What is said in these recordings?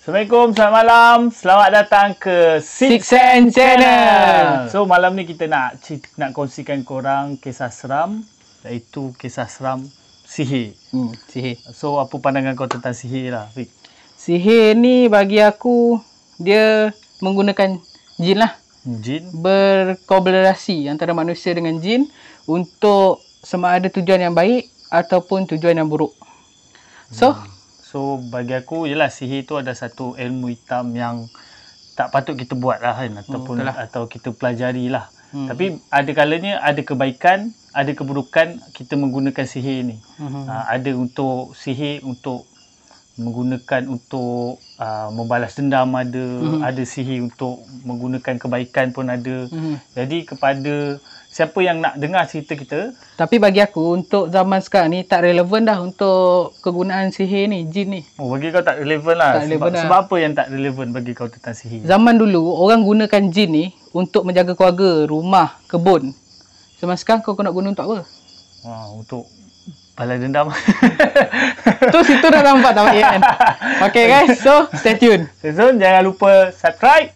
Assalamualaikum, selamat malam. Selamat datang ke Six Sense Channel. So, malam ni kita nak kongsikan korang kisah seram, iaitu kisah seram sihir. Sihir. So, apa pandangan kau tentang sihir lah, Fik? Sihir ni bagi aku, dia menggunakan jin lah. Jin? Berkolaborasi antara manusia dengan jin untuk sama ada tujuan yang baik ataupun tujuan yang buruk. So, bagi aku, yelah, sihir tu ada satu ilmu hitam yang tak patut kita buat lah kan, ataupun atau kita pelajari lah. Tapi ada kalanya ada kebaikan, ada keburukan kita menggunakan sihir ni. Ada untuk sihir untuk menggunakan untuk membalas dendam ada sihir untuk menggunakan kebaikan pun ada. Jadi kepada siapa yang nak dengar cerita kita. Tapi bagi aku untuk zaman sekarang ni tak relevan dah untuk kegunaan sihir ni, jin ni. Oh, bagi kau tak relevan lah. Tak relevan sebab apa yang tak relevan bagi kau tentang sihir? Zaman dulu orang gunakan jin ni untuk menjaga keluarga, rumah, kebun. Zaman sekarang kau nak guna untuk apa? Untuk balas dendam. Tu situ dah nampak tak kan? Okay guys, so stay tune. Stay tune, jangan lupa subscribe.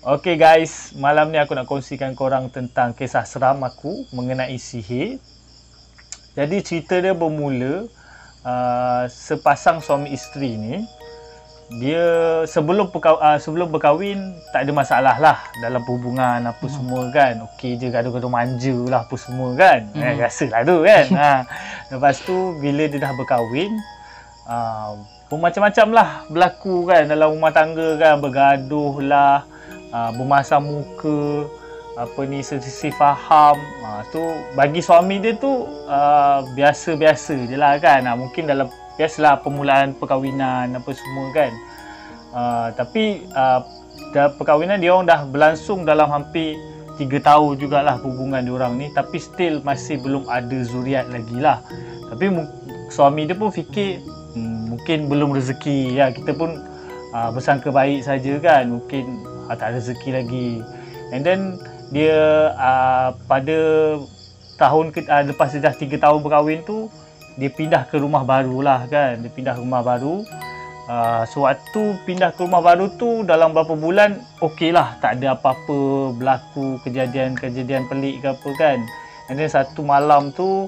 Okay guys, malam ni aku nak kongsikan korang tentang kisah seram aku mengenai sihir. Jadi cerita dia bermula sepasang suami isteri ni, dia sebelum berkahwin tak ada masalah lah dalam hubungan apa semua kan. Okey je, gaduh-gaduh manja lah apa semua kan. Rasalah tu kan. Lepas tu bila dia dah berkahwin, macam-macam lah berlaku kan dalam rumah tangga kan. Bergaduh lah, bermasam muka, selisih faham. Tu bagi suami dia tu biasa-biasa je lah kan. Mungkin dalam biasalah permulaan perkahwinan apa semua kan. Tapi perkahwinan dia orang dah berlangsung dalam hampir 3 tahun jugalah hubungan dia orang ni. Tapi still masih belum ada zuriat lagi lah. Tapi suami dia pun fikir mungkin belum rezeki ya. Kita pun bersangka baik saja kan. Mungkin tak ada rezeki lagi. And then dia pada tahun lepas dia dah 3 tahun berkahwin tu, dia pindah ke rumah baru lah kan. Dia pindah ke rumah baru. Sewaktu pindah ke rumah baru tu, dalam beberapa bulan okey lah, tak ada apa-apa berlaku kejadian pelik ke apa kan. And then satu malam tu,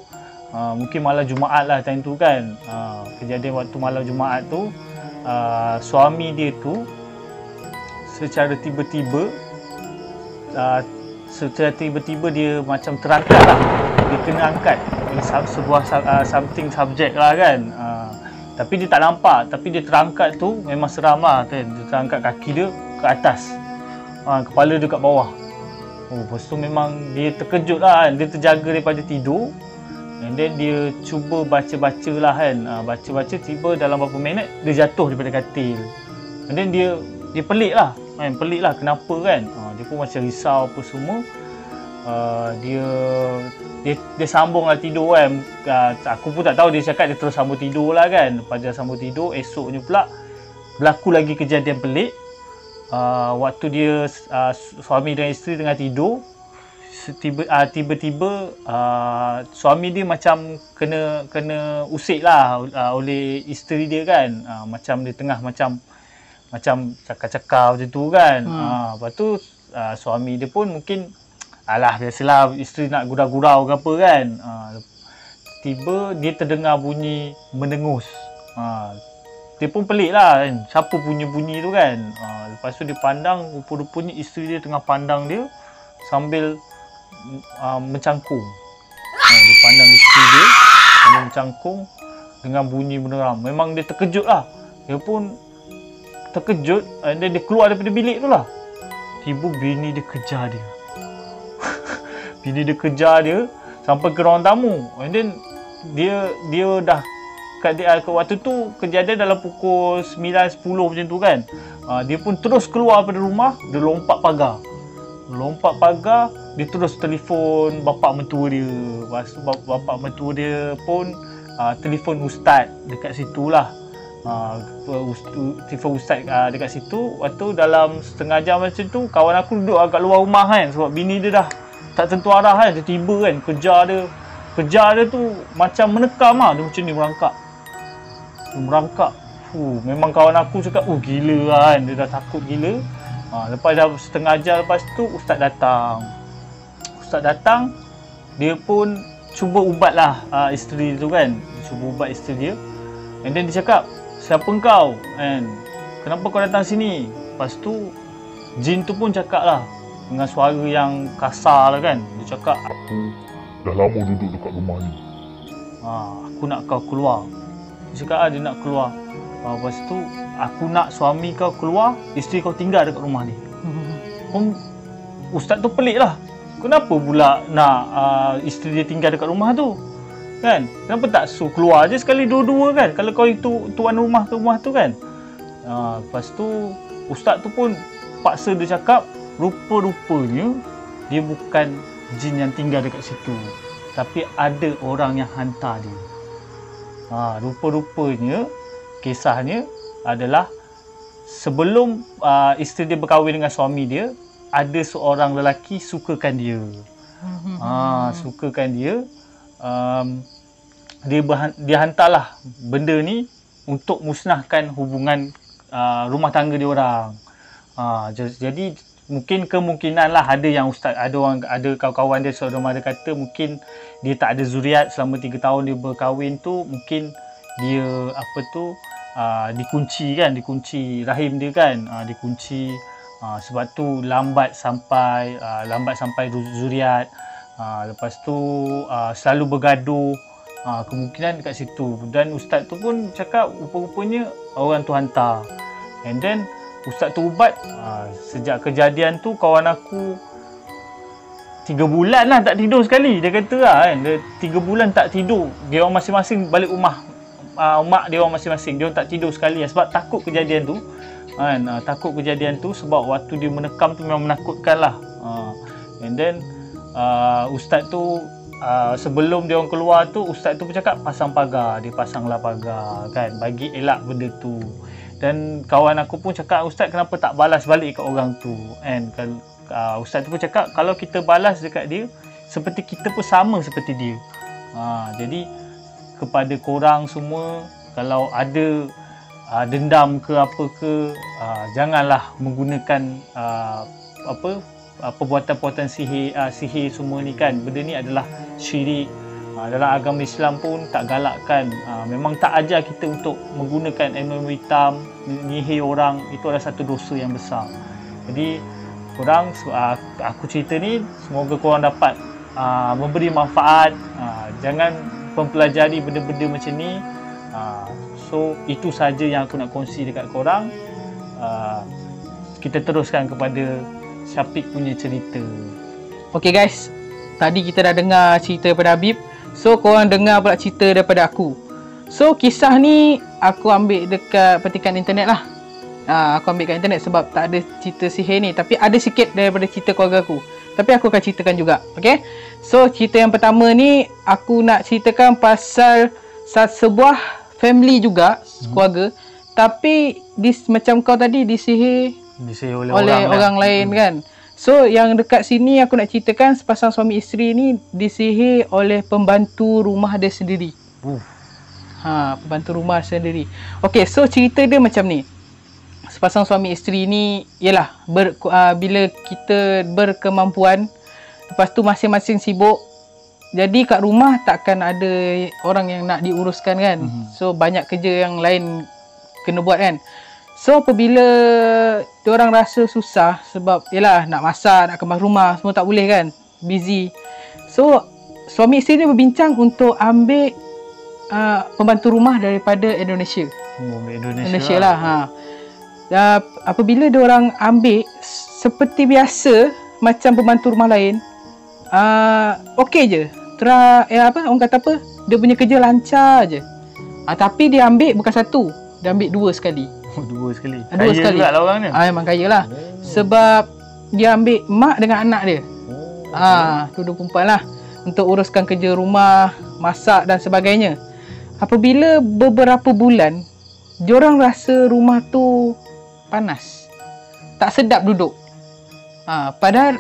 mungkin malam Jumaat lah time tu kan. Kejadian waktu malam Jumaat tu, suami dia tu secara tiba-tiba dia macam terangkat lah. Dia kena angkat sebuah something subject lah kan. Tapi dia tak nampak. Tapi dia terangkat tu memang seram lah kan. Dia terangkat kaki dia ke atas, kepala dia kat bawah. Lepas tu memang dia terkejut lah kan. Dia terjaga daripada tidur. And then dia cuba baca-baca lah kan. Baca-baca, tiba dalam beberapa minit dia jatuh daripada katil. And then dia pelik lah kan. Pelik lah kenapa kan. Dia pun macam risau apa semua. Dia sambung lah tidur kan. Aku pun tak tahu, dia cakap dia terus sambung tidur lah kan. Lepas dia sambung tidur, esoknya pula berlaku lagi kejadian pelik. Waktu dia suami dan isteri tengah tidur, tiba-tiba suami dia macam kena usik lah oleh isteri dia kan. Macam dia tengah macam cakap-cakap macam tu kan. Lepas tu suami dia pun mungkin biasalah isteri nak gurau-gurau ke apa kan. Tiba dia terdengar bunyi mendengus. Dia pun pelik lah kan, siapa bunyi-bunyi tu kan. Lepas tu dia pandang, rupa-rupanya isteri dia tengah pandang dia sambil mencangkung. Dia pandang isteri dia sambil mencangkung dengan bunyi menderam. Memang dia terkejut lah. Dia pun terkejut, dan dia keluar daripada bilik tu lah. Tiba bini dia kejar dia. Bini dia kejar dia sampai ke ruang tamu. And then dia dah waktu tu kejadian dalam pukul 9-10 macam tu kan. Dia pun terus keluar daripada rumah. Dia lompat pagar. Dia terus telefon bapa mentua dia. Lepas tu bapa mentua dia pun telefon ustaz dekat situ lah. Tifa ustaz dekat situ. Waktu dalam setengah jam macam tu, kawan aku duduk agak luar rumah kan, sebab bini dia dah tak tentu arah kan, tiba-tiba kan kejar dia tu macam menekam lah. Dia macam ni merangkak. Memang kawan aku cakap, gila lah kan, dia dah takut gila. Lepas dah setengah jam lepas tu, Ustaz datang, dia pun cuba ubat lah isteri tu kan. Dia cuba ubat isteri dia. And then dia cakap, siapa kau? And kenapa kau datang sini? Lepas tu, jin tu pun cakap lah dengan suara yang kasar lah kan. Dia cakap, aku dah lama duduk dekat rumah ni. Aku nak kau keluar. Dia cakap dia nak keluar. Lepas tu, aku nak suami kau keluar, isteri kau tinggal dekat rumah ni. Ustaz tu pelik lah. Kenapa pula nak isteri dia tinggal dekat rumah tu? Kan? Kenapa tak suruh keluar je sekali dua-dua kan? Kalau kau itu tuan rumah ke rumah tu kan? Lepas tu, Ustaz tu pun paksa dia cakap, rupa-rupanya dia bukan jin yang tinggal dekat situ, tapi ada orang yang hantar dia. Rupa-rupanya kisahnya adalah sebelum isteri dia berkahwin dengan suami dia, ada seorang lelaki sukakan dia. Sukakan dia. Dia hantarlah benda ni untuk musnahkan hubungan rumah tangga dia orang. Jadi mungkin kemungkinan lah ada yang ustaz, ada kawan-kawan dia, saudara mara kata mungkin dia tak ada zuriat selama 3 tahun dia berkahwin tu, mungkin dia dikunci rahim dia kan, dikunci, sebab tu lambat sampai zuriat. Lepas tu selalu bergaduh, kemungkinan dekat situ. Dan ustaz tu pun cakap rupa-rupanya orang tu hantar. And then ustaz tu ubat. Sejak kejadian tu kawan aku 3 bulan lah tak tidur sekali. Dia kata lah kan, dia 3 bulan tak tidur. Dia orang masing-masing balik rumah, mak dia orang masing-masing, dia orang tak tidur sekali lah, sebab takut kejadian tu kan. Takut kejadian tu sebab waktu dia menekam tu memang menakutkan lah. And then ustaz tu sebelum dia orang keluar tu, ustaz tu pun cakap pasang pagar. Dia pasanglah pagar kan, bagi elak benda tu. Dan kawan aku pun cakap, ustaz kenapa tak balas balik kat orang tu? And ustaz tu pun cakap, kalau kita balas dekat dia, seperti kita pun sama seperti dia. Jadi kepada korang semua, kalau ada dendam ke apa ke, janganlah menggunakan perbuatan-perbuatan sihir semua ni kan. Benda ni adalah syirik. Dalam agama Islam pun tak galakkan, memang tak ajar kita untuk menggunakan ilmu hitam, menyihir orang. Itu adalah satu dosa yang besar. Jadi korang, aku cerita ni semoga korang dapat memberi manfaat. Jangan mempelajari benda-benda macam ni. So itu saja yang aku nak kongsi dekat korang. Kita teruskan kepada Syafiq punya cerita. Okay guys, tadi kita dah dengar cerita daripada Habib. So korang dengar pula cerita daripada aku. So kisah ni aku ambil dekat petikan internet lah. Aku ambil kat internet sebab tak ada cerita sihir ni, tapi ada sikit daripada cerita keluarga aku. Tapi aku akan ceritakan juga. Okay, so cerita yang pertama ni aku nak ceritakan pasal sebuah family juga, keluarga. Tapi macam kau tadi disihir oleh orang lain kan. So yang dekat sini aku nak ceritakan sepasang suami isteri ni disihir oleh pembantu rumah dia sendiri. Pembantu rumah sendiri. Okay, so cerita dia macam ni. Sepasang suami isteri ni ialah bila kita berkemampuan, lepas tu masing-masing sibuk. Jadi kat rumah takkan ada orang yang nak diuruskan kan. So banyak kerja yang lain kena buat kan. So apabila diorang rasa susah sebab yalah nak masak, nak kemas rumah, semua tak boleh kan, busy. So suami isteri ni berbincang untuk ambil pembantu rumah daripada Indonesia. Indonesia lah. Apabila diorang ambil, seperti biasa macam pembantu rumah lain, okey je. Orang kata apa? Dia punya kerja lancar je. Tapi dia ambil bukan satu, dia ambil 2 sekali. Dua sekali. Kaya juga lah orang ni. Memang kaya lah. Sebab dia ambil mak dengan anak dia. Dua perempuan lah. Untuk uruskan kerja rumah, masak dan sebagainya. Apabila beberapa bulan, diorang rasa rumah tu panas. Tak sedap duduk. Padahal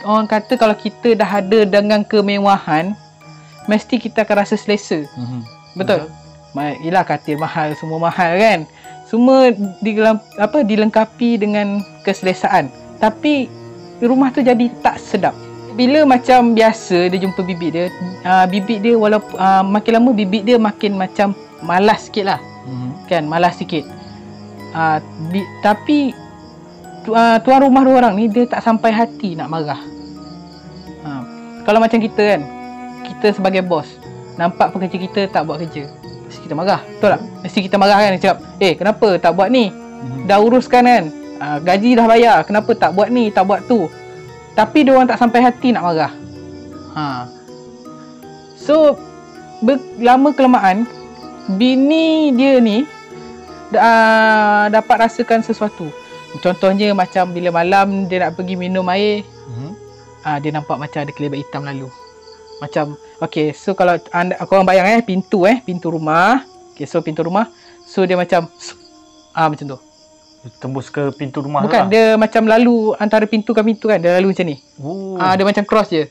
orang kata kalau kita dah ada dengan kemewahan, mesti kita akan rasa selesa. Betul? Yelah, katil mahal, semua mahal kan. Semua dilengkapi dengan keselesaan. Tapi rumah tu jadi tak sedap. Bila macam biasa dia jumpa bibik dia, bibik dia walaupun makin lama bibik dia makin macam malas sikit lah. Kan, malas sikit. Tapi tuan rumah dua orang ni dia tak sampai hati nak marah. Kalau macam kita kan, kita sebagai bos nampak pekerja kita tak buat kerja, mesti kita marah, betul tak? Mesti kita marah kan, cakap, kenapa tak buat ni? Dah uruskan kan, gaji dah bayar, kenapa tak buat ni, tak buat tu? Tapi dia orang tak sampai hati nak marah. So lama kelamaan bini dia ni dapat rasakan sesuatu. Contohnya macam bila malam dia nak pergi minum air, dia nampak macam ada kelebat hitam lalu. Macam, okay, so kalau korang bayang pintu rumah. Okay, so pintu rumah. So dia macam, macam tu. Tembus ke pintu rumah tu Bukan, lah. dia macam lalu antara pintu ke pintu kan. Dia lalu macam ni. Dia macam cross je.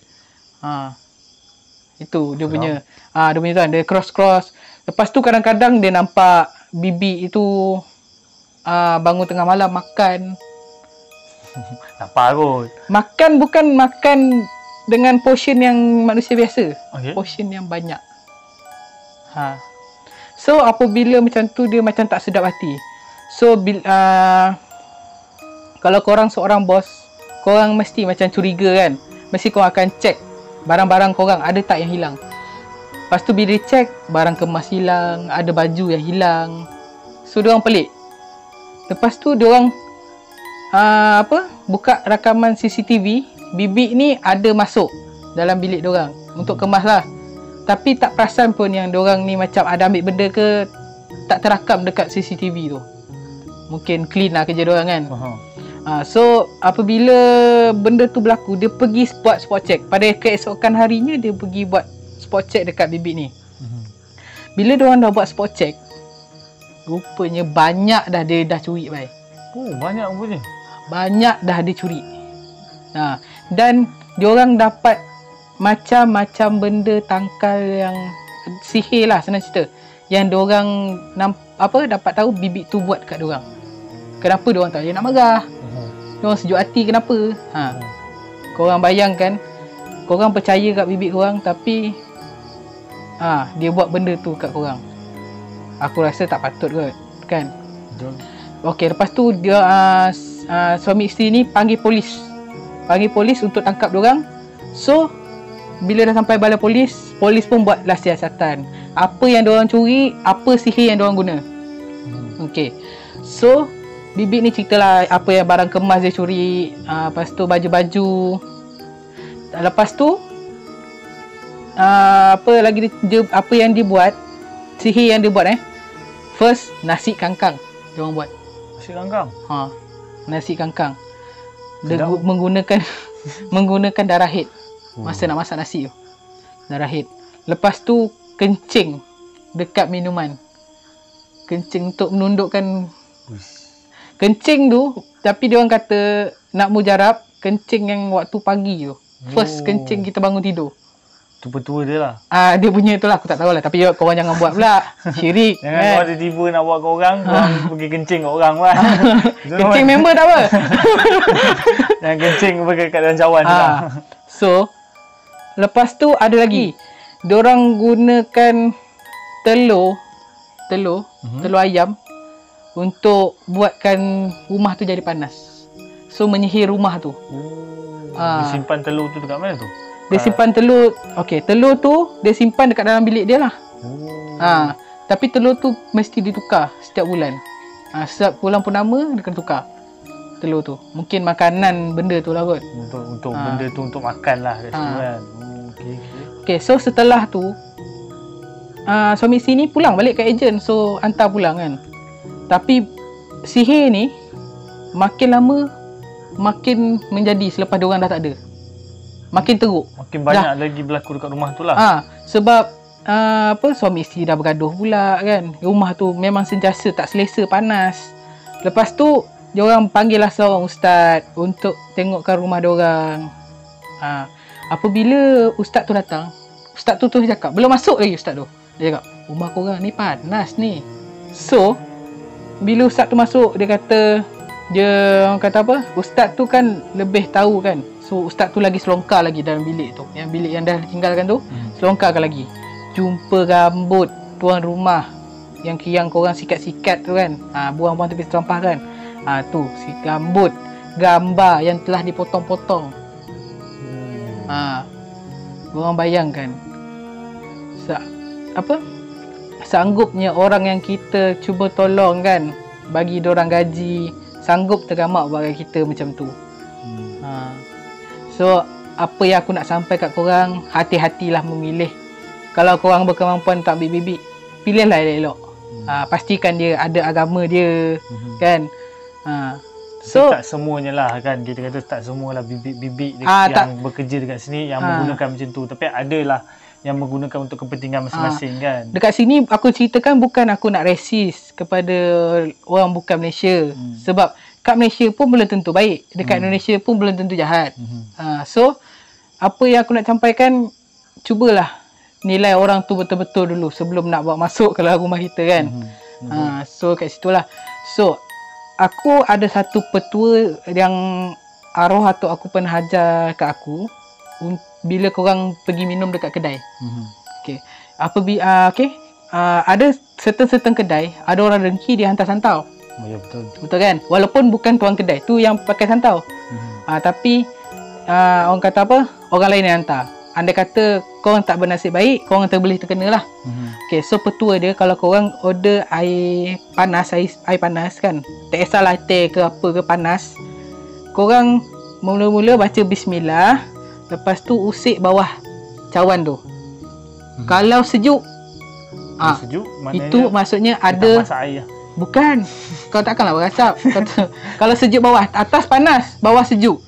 Itu dia punya. Dia punya tu kan, dia cross. Lepas tu kadang-kadang dia nampak bibi itu bangun tengah malam makan. Apa kot? Makan bukan makan dengan portion yang manusia biasa. Portion yang banyak. So apabila macam tu dia macam tak sedap hati. So kalau korang seorang bos, korang mesti macam curiga kan. Mesti korang akan check barang-barang korang ada tak yang hilang. Lepas tu bila dia check, barang kemas hilang, ada baju yang hilang. So diorang pelik. Lepas tu diorang buka rakaman CCTV, bibik ni ada masuk dalam bilik diorang untuk kemas lah. Tapi tak perasan pun yang diorang ni macam ada ambil benda ke, tak terakam dekat CCTV tu. Mungkin clean lah kerja diorang kan. So apabila benda tu berlaku, dia pergi buat spot check. Pada keesokan harinya dia pergi buat spot check dekat bibik ni. Bila diorang dah buat spot check, rupanya banyak dah dia dah curi bai. Banyak rupanya. Banyak dah dia curi. Dan diorang dapat macam-macam benda tangkal yang sihir lah, senang cerita. Yang diorang dapat tahu bibik tu buat kat diorang. Kenapa diorang tak boleh nak marah? Diorang sejuk hati kenapa? Korang bayangkan, korang percaya kat bibik korang tapi dia buat benda tu kat korang. Aku rasa tak patut kot, kan? Okey, lepas tu dia suami isteri ni panggil polis. Panggil polis untuk tangkap diorang. So bila dah sampai balai polis, polis pun buatlah siasatan. Apa yang diorang curi, apa sihir yang diorang guna. Okey. So bibik ni ceritalah apa yang barang kemas dia curi, lepas tu baju-baju. Lepas tu apa yang dia buat, sihir yang dia buat first, nasi kangkang dia orang buat. Nasi kangkang? Nasi kangkang. Dia menggunakan darah haid masa nak masak nasi tu. Darah haid. Lepas tu kencing dekat minuman. Kencing untuk menundukkan. Kencing tu, tapi dia orang kata nak mujarab, kencing yang waktu pagi tu. First kencing kita bangun tidur. Tu petua dia lah. Dia punya tu lah, aku tak tahulah. Tapi korang jangan buat pula. Syirik. Jangan korang tiba-tiba nak buat kat orang, korang pergi kencing kat orang lah. Kencing member tak apa. Jangan kencing pergi kat dalam cawan tu lah. So, lepas tu ada lagi. Diorang gunakan telur ayam untuk buatkan rumah tu jadi panas. So, menyihir rumah tu. Dia simpan telur tu dekat mana tu? Dia simpan telur. Okey, telur tu dia simpan dekat dalam bilik dia lah. Tapi telur tu mesti ditukar setiap bulan. Setiap bulan purnama dia kena tukar telur tu. Mungkin makanan benda tu lah kot. Untuk benda tu untuk makan lah kat situ kan. Okey, so setelah tu suami isteri ni pulang balik ke ejen. So hantar pulang kan. Tapi sihir ni makin lama makin menjadi selepas diorang dah tak ada. Makin teruk. Makin banyak lagi berlaku dekat rumah tu lah. Sebab suami isteri dah bergaduh pula kan. Rumah tu memang sentiasa tak selesa, panas. Lepas tu diorang panggil lah seorang ustaz untuk tengokkan rumah diorang. Apabila ustaz tu datang, ustaz tu cakap, belum masuk lagi ustaz tu. Dia cakap, rumah korang ni panas ni. So, bila ustaz tu masuk, orang kata apa? Ustaz tu kan lebih tahu kan. So, ustaz tu lagi selongkar lagi dalam bilik tu. Yang bilik yang dah tinggalkan tu, selongkarkan lagi. Jumpa rambut tuan rumah yang korang sikat-sikat tu kan. Buang-buang tepi sampah kan. Tu, si rambut, gambar yang telah dipotong-potong. Korang bayangkan. Sanggupnya orang yang kita cuba tolong kan, bagi diorang gaji, sanggup tergamak bagi kita macam tu. So, apa yang aku nak sampai kat korang, hati-hatilah memilih. Kalau korang berkemampuan tak ambil bibik, pilihlah elok-elok. Pastikan dia ada agama dia, kan. So, tak semuanya lah kan, kita kata tak semualah bibik-bibik yang bekerja dekat sini yang menggunakan macam tu. Tapi adalah yang menggunakan untuk kepentingan masing-masing kan. Dekat sini aku ceritakan bukan aku nak resis kepada orang bukan Malaysia. Sebab kat Malaysia pun belum tentu baik, dekat Indonesia pun belum tentu jahat. So, apa yang aku nak sampaikan, cubalah nilai orang tu betul-betul dulu sebelum nak bawa masuk ke dalam rumah kita kan. So kat situlah. So aku ada satu petua yang arwah atuk aku pernah ajar kat aku, bila korang pergi minum dekat kedai. Okay. Ada certain kedai, ada orang dengki dia hantar santau. Ya, betul. Betul kan? Walaupun bukan tuan kedai tu yang pakai santau. Tapi orang kata apa? Orang lain yang hantar. Andai kata korang tak bernasib baik, korang boleh terkena lah. Okay, so petua dia, kalau korang order air panas kan, tak kisahlah teh ke apa ke panas, korang mula-mula baca bismillah, lepas tu usik bawah cawan tu. Kalau sejuk, sejuk itu maksudnya ada masak air. Bukan, kau takkanlah berasap. Kalau sejuk bawah, atas panas, bawah sejuk,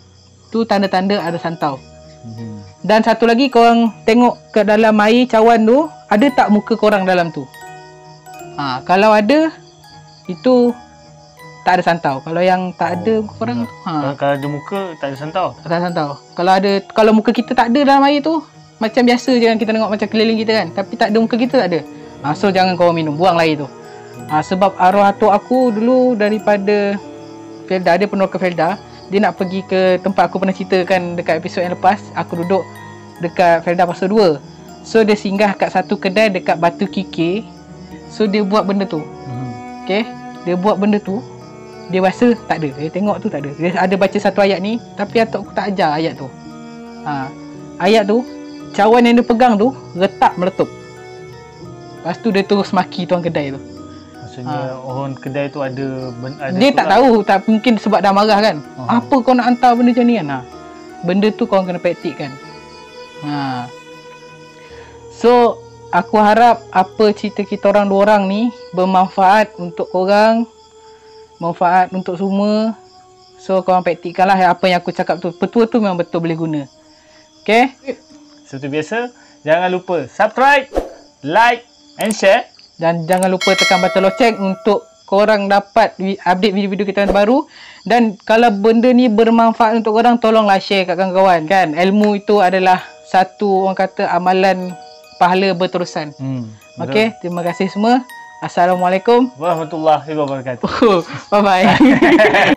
tu tanda-tanda ada santau. Dan satu lagi, korang tengok ke dalam air cawan tu, ada tak muka korang dalam tu. Kalau ada, itu tak ada santau. Kalau yang tak ada muka korang tu, kalau ada muka tak ada santau. Tak ada santau. Kalau muka kita tak ada dalam air tu, macam biasa je kan, kita tengok macam keliling kita kan, tapi tak ada muka kita, tak ada. So jangan korang minum, buang air tu. Sebab arwah atuk aku dulu daripada Felda, dia penuh ke Felda. Dia nak pergi ke tempat aku pernah ceritakan dekat episod yang lepas. Aku duduk dekat Felda Pasar 2. So dia singgah kat satu kedai dekat Batu Kikir. So dia buat benda tu. Okay, dia buat benda tu, dia rasa tak ada. Dia tengok tu tak ada. Dia ada baca satu ayat ni, tapi atuk aku tak ajar ayat tu. Ayat tu, cawan yang dia pegang tu retak meletup. Lepas tu dia terus maki tuan kedai tu. Maksudnya orang kedai tu ada dia tak tahu, tak mungkin sebab dah marah kan. Apa kau nak hantar benda macam ni kan? Benda tu kau kena praktikkan. So aku harap apa cerita kita orang dua orang ni bermanfaat untuk korang, manfaat untuk semua. So korang praktikkan lah apa yang aku cakap tu. Petua tu memang betul boleh guna. Okay, seperti biasa, jangan lupa subscribe, like and share. Dan jangan lupa tekan button loceng untuk korang dapat update video-video kita yang terbaru. Dan kalau benda ni bermanfaat untuk korang, tolonglah share kat kawan-kawan kan. Ilmu itu adalah satu, orang kata, amalan pahala berterusan. Okey, terima kasih semua. Assalamualaikum warahmatullahi wabarakatuh. Bye bye.